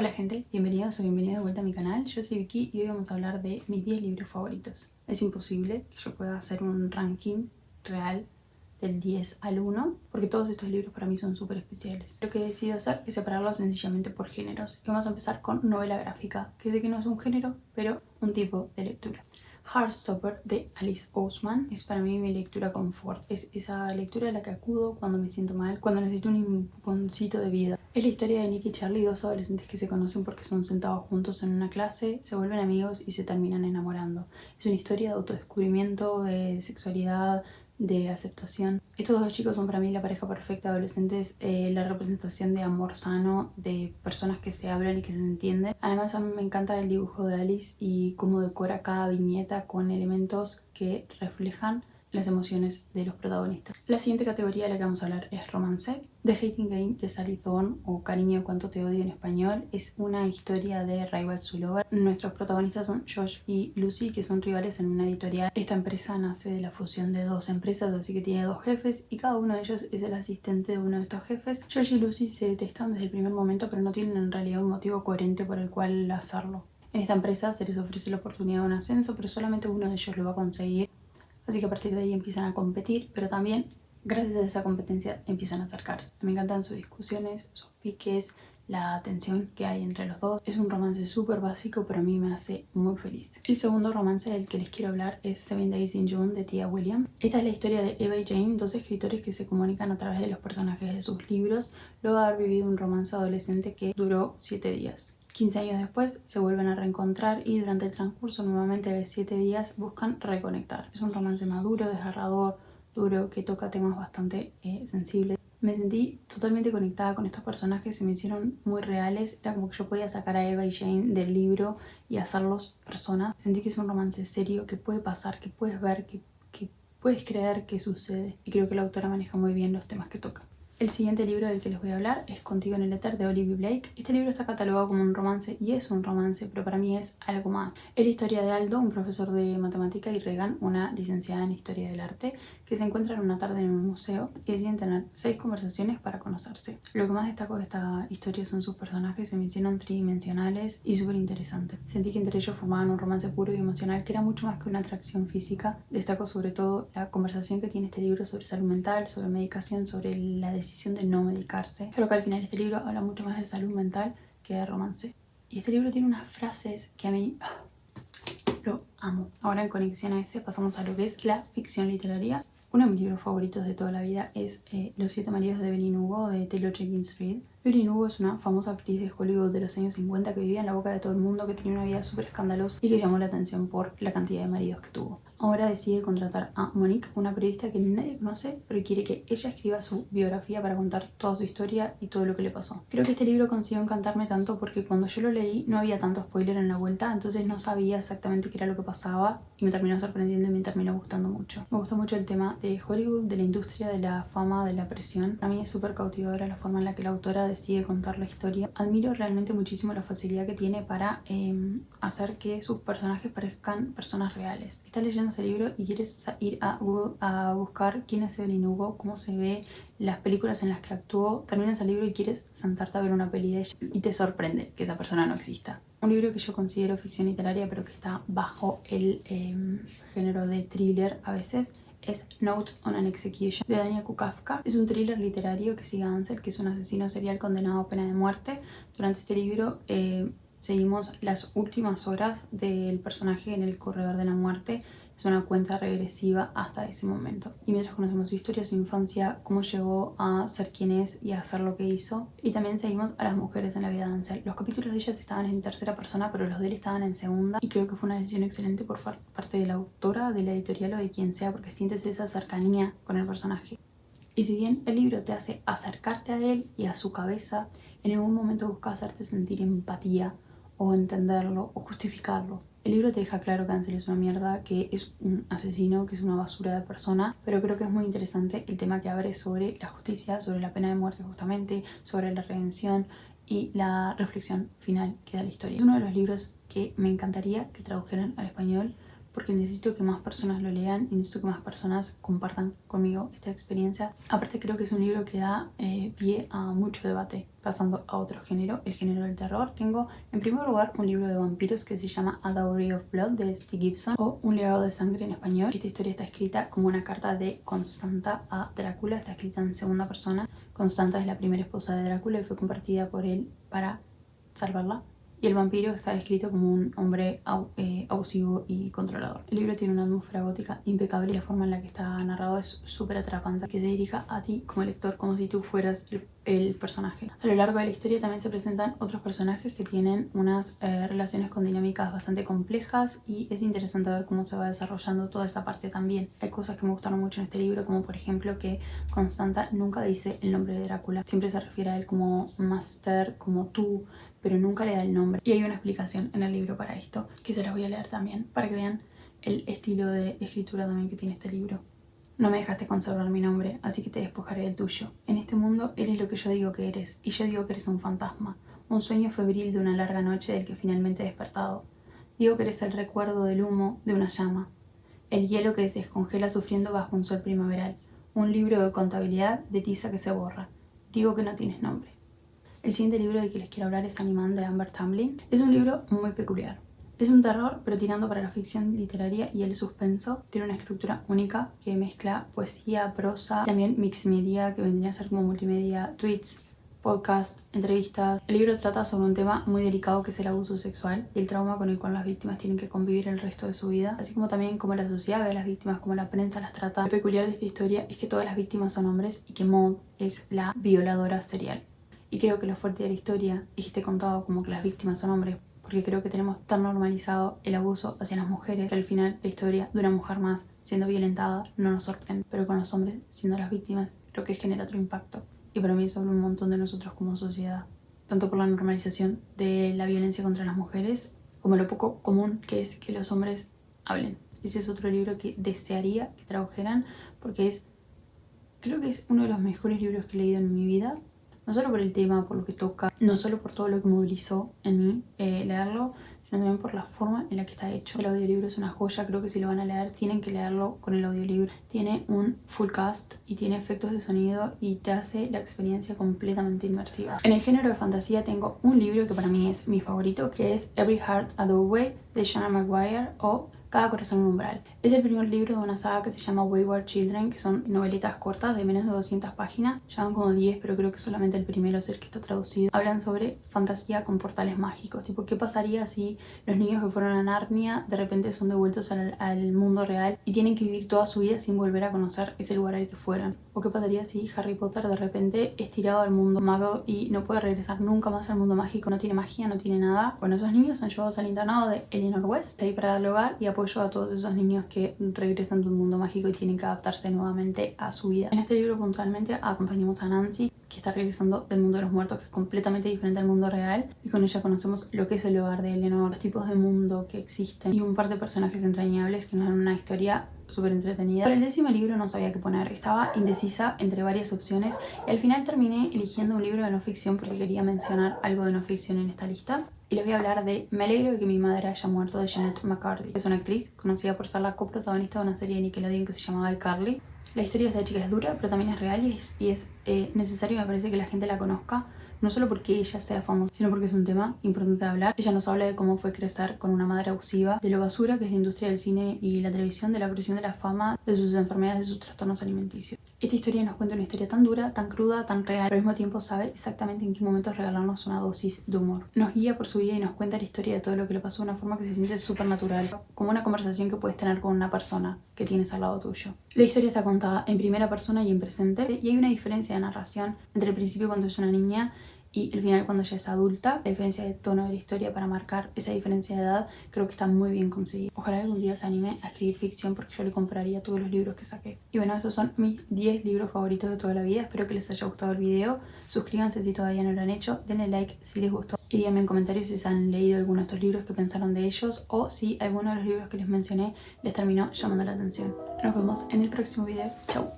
Hola gente, bienvenidos o bienvenida de vuelta a mi canal. Yo soy Vicky y hoy vamos a hablar de mis 10 libros favoritos. Es imposible que yo pueda hacer un ranking real del 10 al 1 porque todos estos libros para mí son súper especiales. Lo que he decidido hacer es separarlos sencillamente por géneros. Y vamos a empezar con novela gráfica, que sé que no es un género, pero un tipo de lectura. Heartstopper de Alice Oseman es para mí mi lectura confort. Es esa lectura a la que acudo cuando me siento mal, cuando necesito un empujoncito de vida. Es la historia de Nick y Charlie, dos adolescentes que se conocen porque son sentados juntos en una clase, se vuelven amigos y se terminan enamorando. Es una historia de autodescubrimiento, de sexualidad, de aceptación. Estos dos chicos son para mí la pareja perfecta de adolescentes, la representación de amor sano, de personas que se hablan y que se entienden. Además a mí me encanta el dibujo de Alice y cómo decora cada viñeta con elementos que reflejan las emociones de los protagonistas. La siguiente categoría de la que vamos a hablar es romance. The Hating Game de Sally Thorne, o Cariño cuánto te odio en español, es una historia de rivals to lover. Nuestros protagonistas son Josh y Lucy, que son rivales en una editorial. Esta empresa nace de la fusión de dos empresas, así que tiene dos jefes y cada uno de ellos es el asistente de uno de estos jefes. Josh y Lucy se detestan desde el primer momento, pero no tienen en realidad un motivo coherente por el cual hacerlo. En esta empresa se les ofrece la oportunidad de un ascenso, pero solamente uno de ellos lo va a conseguir. Así que a partir de ahí empiezan a competir, pero también gracias a esa competencia empiezan a acercarse. Me encantan sus discusiones, sus piques, la tensión que hay entre los dos. Es un romance súper básico, pero a mí me hace muy feliz. El segundo romance del que les quiero hablar es Seven Days in June de Tia Williams. Esta es la historia de Eva y Jane, dos escritores que se comunican a través de los personajes de sus libros, luego de haber vivido un romance adolescente que duró 7 días. 15 años después se vuelven a reencontrar y durante el transcurso nuevamente de 7 días buscan reconectar. Es un romance maduro, desgarrador, duro, que toca temas bastante sensibles. Me sentí totalmente conectada con estos personajes, se me hicieron muy reales. Era como que yo podía sacar a Eva y Jane del libro y hacerlos personas. Sentí que es un romance serio, que puede pasar, que puedes ver, que puedes creer que sucede. Y creo que la autora maneja muy bien los temas que toca. El siguiente libro del que les voy a hablar es Contigo en el éter de Olivia Blake. Este libro está catalogado como un romance y es un romance, pero para mí es algo más. Es la historia de Aldo, un profesor de matemática, y Regan, una licenciada en historia del arte, que se encuentran una tarde en un museo y deciden tener 6 conversaciones para conocerse. Lo que más destaco de esta historia son sus personajes, se me hicieron tridimensionales y súper interesantes. Sentí que entre ellos formaban un romance puro y emocional que era mucho más que una atracción física. Destaco sobre todo la conversación que tiene este libro sobre salud mental, sobre medicación, sobre la decisión de no medicarse. Creo que al final este libro habla mucho más de salud mental que de romance. Y este libro tiene unas frases que a mí lo amo. Ahora en conexión a ese pasamos a lo que es la ficción literaria. Uno de mis libros favoritos de toda la vida es Los 7 maridos de Evelyn Hugo de Taylor Jenkins Reid. Evelyn Hugo es una famosa actriz de Hollywood de los años 50 que vivía en la boca de todo el mundo, que tenía una vida súper escandalosa y que llamó la atención por la cantidad de maridos que tuvo. Ahora decide contratar a Monique, una periodista que nadie conoce, pero quiere que ella escriba su biografía para contar toda su historia y todo lo que le pasó. Creo que este libro consiguió encantarme tanto porque cuando yo lo leí no había tanto spoiler en la vuelta, entonces no sabía exactamente qué era lo que pasaba y me terminó sorprendiendo y me terminó gustando mucho. Me gustó mucho el tema de Hollywood, de la industria, de la fama, de la presión. A mí es súper cautivadora la forma en la que la autora decide contar la historia. Admiro realmente muchísimo la facilidad que tiene para hacer que sus personajes parezcan personas reales. Estás leyendo ese libro y quieres ir a Google a buscar quién es Evelyn Hugo, cómo se ve, las películas en las que actuó, terminas el libro y quieres sentarte a ver una peli de ella y te sorprende que esa persona no exista. Un libro que yo considero ficción literaria pero que está bajo el género de thriller a veces es Notes on an Execution de Daniel Kafka. Es un thriller literario que sigue a Ansel, que es un asesino serial condenado a pena de muerte. Durante este libro seguimos las últimas horas del personaje en el corredor de la muerte. Es una cuenta regresiva hasta ese momento. Y mientras conocemos su historia, su infancia, cómo llegó a ser quien es y a hacer lo que hizo. Y también seguimos a las mujeres en la vida de Ansel. Los capítulos de ellas estaban en tercera persona, pero los de él estaban en segunda. Y creo que fue una decisión excelente por parte de la autora, de la editorial o de quien sea, porque sientes esa cercanía con el personaje. Y si bien el libro te hace acercarte a él y a su cabeza, en ningún momento busca hacerte sentir empatía o entenderlo o justificarlo. El libro te deja claro que Ansel es una mierda, que es un asesino, que es una basura de persona, pero creo que es muy interesante el tema que abre sobre la justicia, sobre la pena de muerte justamente, sobre la redención y la reflexión final que da la historia. Es uno de los libros que me encantaría que tradujeran al español porque necesito que más personas lo lean y necesito que más personas compartan conmigo esta experiencia. Aparte creo que es un libro que da pie a mucho debate. Pasando a otro género, el género del terror, tengo en primer lugar un libro de vampiros que se llama A Dowry of Blood de Steve Gibson, o Un legado de sangre en español. Esta historia está escrita como una carta de Constanta a Drácula, está escrita en segunda persona. Constanta es la primera esposa de Drácula y fue convertida por él para salvarla. Y el vampiro está descrito como un hombre abusivo y controlador. El libro tiene una atmósfera gótica impecable y la forma en la que está narrado es súper atrapante, que se dirija a ti como lector, como si tú fueras el personaje. A lo largo de la historia también se presentan otros personajes que tienen unas relaciones con dinámicas bastante complejas y es interesante ver cómo se va desarrollando toda esa parte también. Hay cosas que me gustaron mucho en este libro, como por ejemplo que Constanta nunca dice el nombre de Drácula. Siempre se refiere a él como Master, como tú, pero nunca le da el nombre. Y hay una explicación en el libro para esto, que se las voy a leer también, para que vean el estilo de escritura también que tiene este libro. No me dejaste conservar mi nombre, así que te despojaré del tuyo. En este mundo eres lo que yo digo que eres, y yo digo que eres un fantasma, un sueño febril de una larga noche del que finalmente he despertado. Digo que eres el recuerdo del humo de una llama, el hielo que se descongela sufriendo bajo un sol primaveral, un libro de contabilidad de tiza que se borra. Digo que no tienes nombre. El siguiente libro del que les quiero hablar es Animan de Amber Tamblyn. Es un libro muy peculiar. Es un terror, pero tirando para la ficción literaria y el suspenso. Tiene una estructura única que mezcla poesía, prosa, también mix media, que vendría a ser como multimedia, tweets, podcast, entrevistas. El libro trata sobre un tema muy delicado que es el abuso sexual y el trauma con el cual las víctimas tienen que convivir el resto de su vida, así como también cómo la sociedad ve a las víctimas, cómo la prensa las trata. Lo peculiar de esta historia es que todas las víctimas son hombres y que Maud es la violadora serial. Y creo que lo fuerte de la historia es que esté contado como que las víctimas son hombres, porque creo que tenemos tan normalizado el abuso hacia las mujeres que al final la historia de una mujer más siendo violentada no nos sorprende, pero con los hombres siendo las víctimas creo que genera otro impacto. Y para mí es sobre un montón de nosotros como sociedad, tanto por la normalización de la violencia contra las mujeres como lo poco común que es que los hombres hablen. Ese es otro libro que desearía que tradujeran, porque creo que es uno de los mejores libros que he leído en mi vida. No solo por el tema, por lo que toca, no solo por todo lo que movilizó en mí leerlo, sino también por la forma en la que está hecho. El audiolibro es una joya, creo que si lo van a leer tienen que leerlo con el audiolibro. Tiene un full cast y tiene efectos de sonido y te hace la experiencia completamente inmersiva. En el género de fantasía tengo un libro que para mí es mi favorito, que es Every Heart a Doorway de Shanna Maguire, o Cada corazón un umbral. Es el primer libro de una saga que se llama Wayward Children, que son novelitas cortas de menos de 200 páginas. Llevan como 10, pero creo que solamente el primero es el que está traducido. Hablan sobre fantasía con portales mágicos. Tipo, ¿qué pasaría si los niños que fueron a Narnia de repente son devueltos al mundo real y tienen que vivir toda su vida sin volver a conocer ese lugar al que fueron? ¿O qué pasaría si Harry Potter de repente es tirado al mundo mago y no puede regresar nunca más al mundo mágico? No tiene magia, no tiene nada. Bueno, esos niños son llevados al internado de Eleanor West, ahí para darle hogar y apoyo a todos esos niños que regresan de un mundo mágico y tienen que adaptarse nuevamente a su vida. En este libro puntualmente acompañamos a Nancy, que está regresando del mundo de los muertos, que es completamente diferente al mundo real, y con ella conocemos lo que es el hogar de Eleanor, los tipos de mundo que existen y un par de personajes entrañables que nos dan una historia súper entretenida. Para el 10º libro no sabía qué poner, estaba indecisa entre varias opciones y al final terminé eligiendo un libro de no ficción porque quería mencionar algo de no ficción en esta lista. Y les voy a hablar de Me alegro de que mi madre haya muerto, de Jeanette McCurdy. Es una actriz conocida por ser la coprotagonista de una serie de Nickelodeon que se llamaba iCarly. La historia de esta chica es dura, pero también es real y es necesario, me parece, que la gente la conozca. No solo porque ella sea famosa, sino porque es un tema importante de hablar. Ella nos habla de cómo fue crecer con una madre abusiva, de lo basura que es la industria del cine y la televisión, de la presión de la fama, de sus enfermedades, de sus trastornos alimenticios. Esta historia nos cuenta una historia tan dura, tan cruda, tan real, pero al mismo tiempo sabe exactamente en qué momento regalarnos una dosis de humor. Nos guía por su vida y nos cuenta la historia de todo lo que le pasó de una forma que se siente súper natural, como una conversación que puedes tener con una persona que tienes al lado tuyo. La historia está contada en primera persona y en presente, y hay una diferencia de narración entre el principio cuando es una niña y el final cuando ya es adulta. La diferencia de tono de la historia para marcar esa diferencia de edad creo que está muy bien conseguida. Ojalá algún día se anime a escribir ficción porque yo le compraría todos los libros que saqué. Y bueno, esos son mis 10 libros favoritos de toda la vida. Espero que les haya gustado el video. Suscríbanse si todavía no lo han hecho. Denle like si les gustó. Y díganme en comentarios si se han leído alguno de estos libros, que pensaron de ellos, o si alguno de los libros que les mencioné les terminó llamando la atención. Nos vemos en el próximo video. Chau.